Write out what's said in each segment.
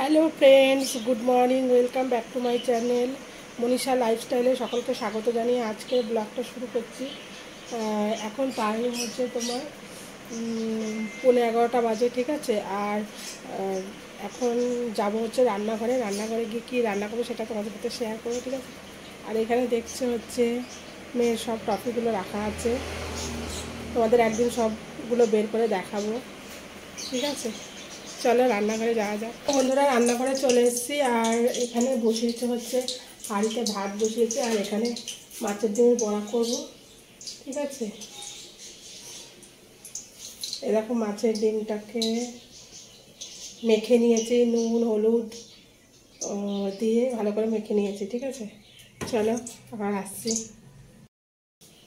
Hello friends, good morning, welcome back to my channel Manisha লাইফস্টাইলে সকলকে স্বাগত জানিয়ে আজকের ব্লগটা শুরু করছি। এখন টাইম হচ্ছে তোমার 11:15 বাজে, ঠিক আছে। আর এখন যাব হচ্ছে রান্নাঘরে গিয়ে কী রান্না করবো সেটা তোমাদের সাথে শেয়ার করবো, ঠিক আছে। আর এখানে দেখছে হচ্ছে মেয়ের সব টপিকগুলো রাখা আছে, তোমাদের একদিন সবগুলো বের করে দেখাবো, ঠিক আছে। চলো রান্নাঘরে যাওয়া যাক। বন্ধুরা, রান্নাঘরে চলে এসেছি আর এখানে বসিয়েছে হচ্ছে হাঁড়িতে ভাত বসিয়েছে, আর এখানে মাছের ডিমের বড়া করব, ঠিক আছে। এরকম মাছের ডিমটাকে মেখে নিয়েছি, নুন হলুদ দিয়ে ভালো করে মেখে নিয়েছি, ঠিক আছে। চলো আবার আসছি।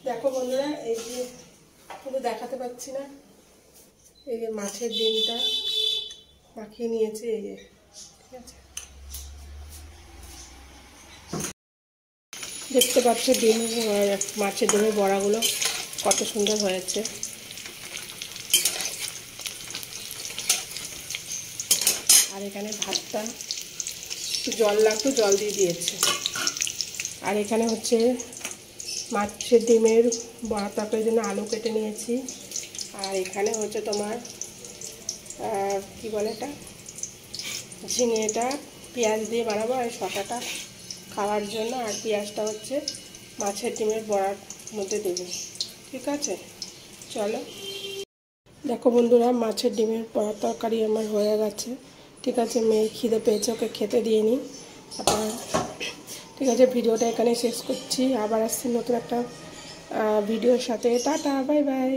দেখো বন্ধুরা, এই যে শুধু দেখাতে পাচ্ছি না, এই যে মাছের ডিমটা মাখিয়ে নিয়েছি, এই যে, ঠিক আছে। দেখতে পাচ্ছ ডিম, মাছের ডিমের বড়াগুলো কত সুন্দর হয়েছে। আর এখানে ভাতটা জল লাগতো, জল দিয়ে দিয়েছে। আর এখানে হচ্ছে মাছের ডিমের বড়া তরকারির জন্য আলু কেটে নিয়েছি। আর এখানে হচ্ছে তোমার কি বলে এটা, ঝিঙেটা পেঁয়াজ দিয়ে বানাবো, আর শসাটা খাওয়ার জন্য, আর পেঁয়াজটা হচ্ছে মাছের ডিমের বড়ার মধ্যে দেবো, ঠিক আছে। চলো। দেখো বন্ধুরা, মাছের ডিমের বড়া তরকারি আমার হয়ে গেছে, ঠিক আছে। মেয়ে খিদে পেয়েছে, ওকে খেতে দিয়ে নিই। তারপর ঠিক আছে, ভিডিওটা এখানে শেষ করছি। আবার আসছি নতুন একটা ভিডিওর সাথে। Tata, bye bye.